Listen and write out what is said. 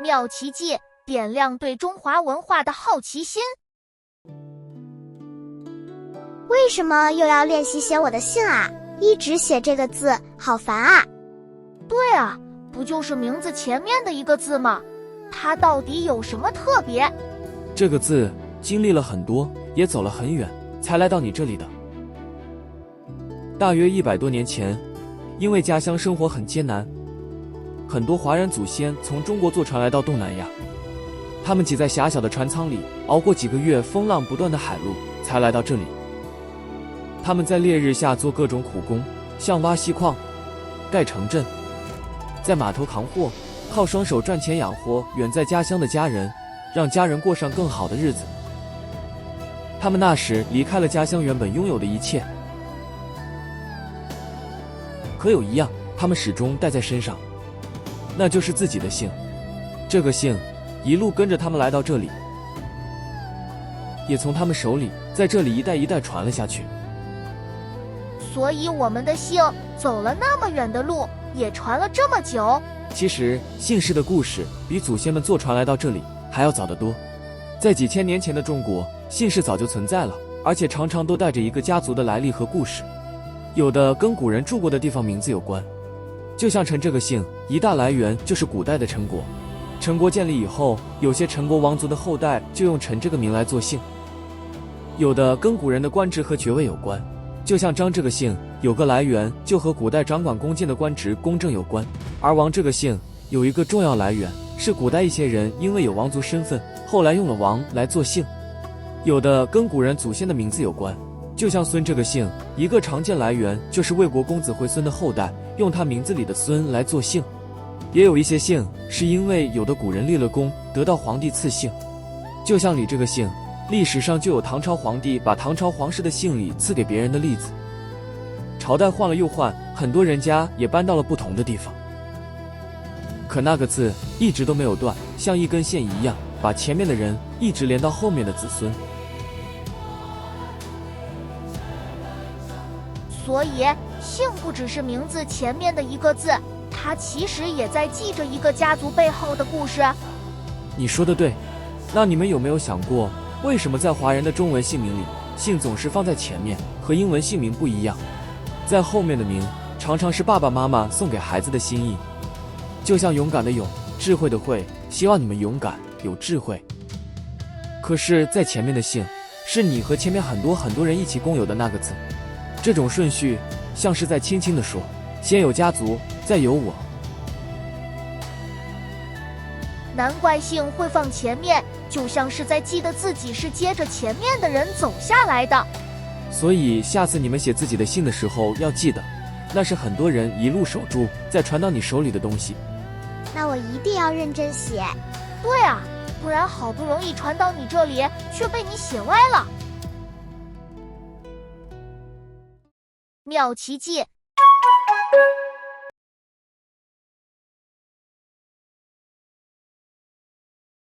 妙奇迹，点亮对中华文化的好奇心。为什么又要练习写我的姓啊？一直写这个字，好烦啊！对啊，不就是名字前面的一个字吗？它到底有什么特别？这个字经历了很多，也走了很远，才来到你这里的。大约100多年前，因为家乡生活很艰难，很多华人祖先从中国坐船来到东南亚，他们挤在狭小的船舱里，熬过几个月风浪不断的海路，才来到这里。他们在烈日下做各种苦工，像挖锡矿、盖城镇，在码头扛货，靠双手赚钱养活远在家乡的家人，让家人过上更好的日子。他们那时离开了家乡原本拥有的一切，可有一样他们始终带在身上，那就是自己的姓。这个姓一路跟着他们来到这里，也从他们手里在这里一代一代传了下去。所以我们的姓走了那么远的路，也传了这么久。其实姓氏的故事比祖先们坐船来到这里还要早得多。在几千年前的中国，姓氏早就存在了，而且常常都带着一个家族的来历和故事，有的跟古人住过的地方名字有关。就像陈这个姓，一大来源就是古代的陈国。陈国建立以后，有些陈国王族的后代就用陈这个名来做姓。有的跟古人的官职和爵位有关，就像张这个姓，有个来源就和古代掌管宫禁的官职公正有关。而王这个姓有一个重要来源，是古代一些人因为有王族身份，后来用了王来做姓。有的跟古人祖先的名字有关，就像孙这个姓，一个常见来源就是魏国公子回孙的后代，用他名字里的孙来做姓。也有一些姓是因为有的古人立了功，得到皇帝赐姓，就像李这个姓，历史上就有唐朝皇帝把唐朝皇室的姓李赐给别人的例子。朝代换了又换，很多人家也搬到了不同的地方，可那个字一直都没有断，像一根线一样，把前面的人一直连到后面的子孙。所以姓不只是名字前面的一个字，它其实也在记着一个家族背后的故事。你说的对，那你们有没有想过，为什么在华人的中文姓名里，姓总是放在前面，和英文姓名不一样？在后面的名常常是爸爸妈妈送给孩子的心意，就像勇敢的勇，智慧的慧，希望你们勇敢有智慧。可是在前面的姓是你和前面很多人一起共有的那个字，这种顺序像是在轻轻地说，先有家族，再有我。难怪姓会放前面，就像是在记得自己是接着前面的人走下来的。所以下次你们写自己的姓的时候要记得，那是很多人一路守住再传到你手里的东西。那我一定要认真写。对啊，不然好不容易传到你这里，却被你写歪了。妙奇迹，